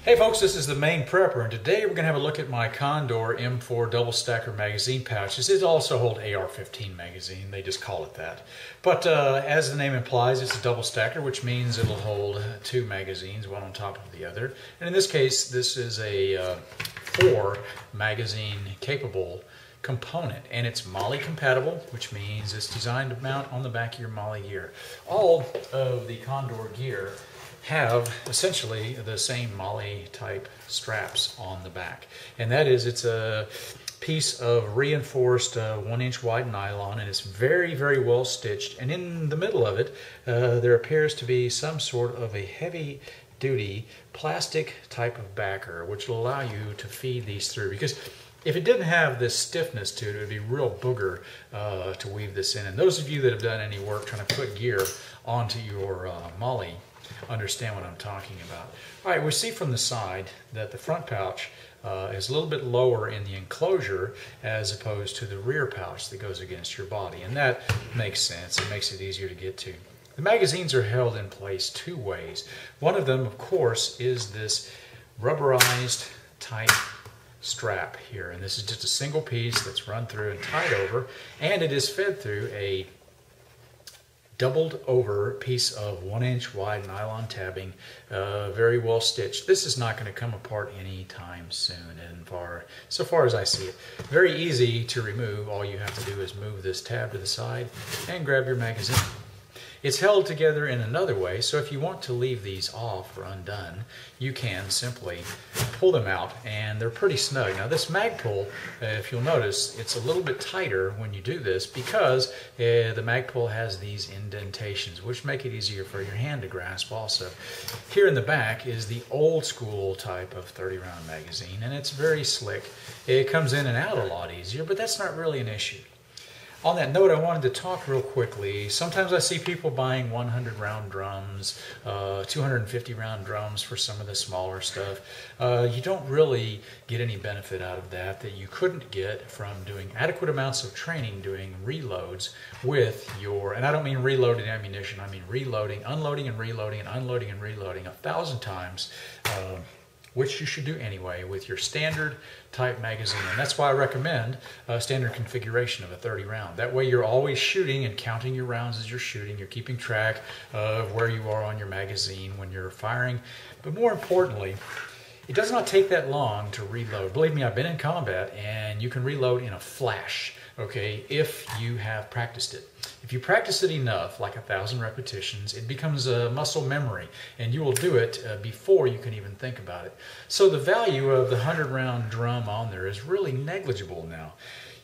Hey folks, this is the Maineprepper, and today we're going to have a look at my Condor M4 double stacker magazine pouches. It also holds AR-15 magazine, they just call it that. But as the name implies, it's a double stacker, which means it'll hold two magazines, one on top of the other. And in this case, this is a 4 magazine capable component, and it's MOLLE compatible, which means it's designed to mount on the back of your MOLLE gear. All of the Condor gear have essentially the same MOLLE type straps on the back, and that is, it's a piece of reinforced 1-inch wide nylon, and it's very well stitched, and in the middle of it there appears to be some sort of a heavy duty plastic type of backer which will allow you to feed these through, because if it didn't have this stiffness to it, it would be real booger to weave this in. And those of you that have done any work trying to put gear onto your MOLLE understand what I'm talking about. All right, we see from the side that the front pouch is a little bit lower in the enclosure as opposed to the rear pouch that goes against your body, and that makes sense. It makes it easier to get to. The magazines are held in place two ways. One of them, of course, is this rubberized type strap here, and this is just a single piece that's run through and tied over, and it is fed through a doubled over piece of 1-inch wide nylon tabbing, very well stitched. This is not going to come apart anytime soon, and so far as I see it, very easy to remove. All you have to do is move this tab to the side and grab your magazine. It's held together in another way, so if you want to leave these off or undone, you can simply pull them out, and they're pretty snug. Now this mag pull, if you'll notice, it's a little bit tighter when you do this because the mag pull has these indentations, which make it easier for your hand to grasp also. Here in the back is the old school type of 30-round magazine, and it's very slick. It comes in and out a lot easier, but that's not really an issue. On that note, I wanted to talk real quickly. Sometimes I see people buying 100-round drums, 250-round drums for some of the smaller stuff. You don't really get any benefit out of that you couldn't get from doing adequate amounts of training doing reloads with your, and I don't mean reloading ammunition, I mean reloading, unloading and reloading and unloading and reloading 1,000 times, which you should do anyway with your standard type magazine. And that's why I recommend a standard configuration of a 30 round. That way you're always shooting and counting your rounds as you're shooting. You're keeping track of where you are on your magazine when you're firing. But more importantly, it does not take that long to reload. Believe me, I've been in combat, and you can reload in a flash, okay, if you have practiced it. If you practice it enough, like 1,000 repetitions, it becomes a muscle memory, and you will do it before you can even think about it. So the value of the 100-round drum on there is really negligible now.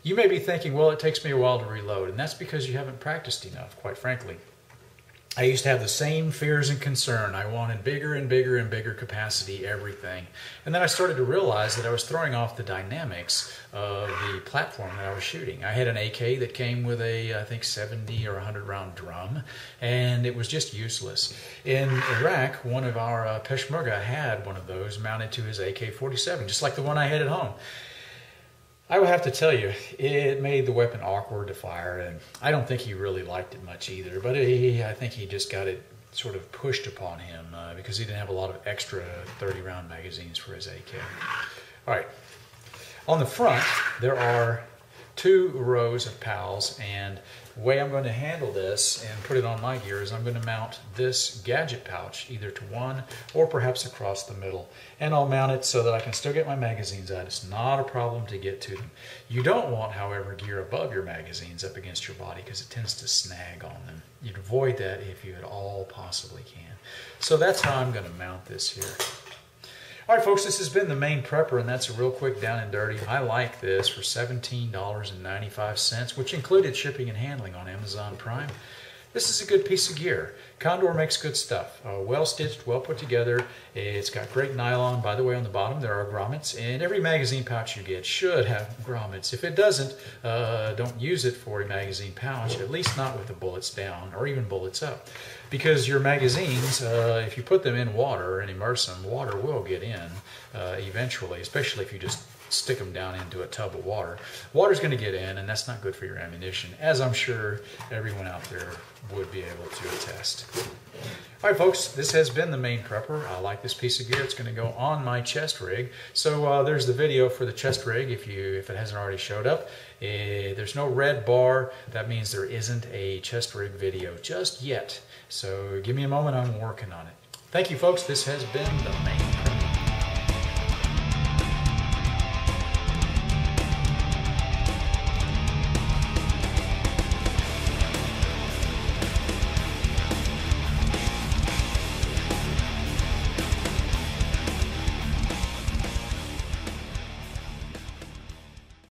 You may be thinking, well, it takes me a while to reload, and that's because you haven't practiced enough, quite frankly. I used to have the same fears and concern. I wanted bigger and bigger and bigger capacity, everything. And then I started to realize that I was throwing off the dynamics of the platform that I was shooting. I had an AK that came with a, I think, 70 or 100 round drum, and it was just useless. In Iraq, one of our Peshmerga had one of those mounted to his AK-47, just like the one I had at home. I will have to tell you, it made the weapon awkward to fire, and I don't think he really liked it much either, but I think he just got it sort of pushed upon him because he didn't have a lot of extra 30-round magazines for his AK. All right, on the front, there are 2 rows of PALs, and the way I'm going to handle this and put it on my gear is I'm going to mount this gadget pouch either to one or perhaps across the middle, and I'll mount it so that I can still get my magazines out. It's not a problem to get to them. You don't want, however, gear above your magazines up against your body because it tends to snag on them. You'd avoid that if you at all possibly can. So that's how I'm going to mount this here. All right, folks, this has been the Maineprepper, and that's a real quick down and dirty. I like this for $17.95, which included shipping and handling on Amazon Prime. This is a good piece of gear. Condor makes good stuff. Well stitched, well put together. It's got great nylon. By the way, on the bottom there are grommets, and every magazine pouch you get should have grommets. If it doesn't, don't use it for a magazine pouch, at least not with the bullets down or even bullets up. Because your magazines, if you put them in water and immerse them, water will get in eventually, especially if you just stick them down into a tub of water. Water's going to get in, and that's not good for your ammunition, as I'm sure everyone out there would be able to attest. All right, folks, this has been the Maineprepper. I like this piece of gear. It's going to go on my chest rig. So there's the video for the chest rig if it hasn't already showed up. There's no red bar. That means there isn't a chest rig video just yet. So give me a moment. I'm working on it. Thank you, folks. This has been the Maine.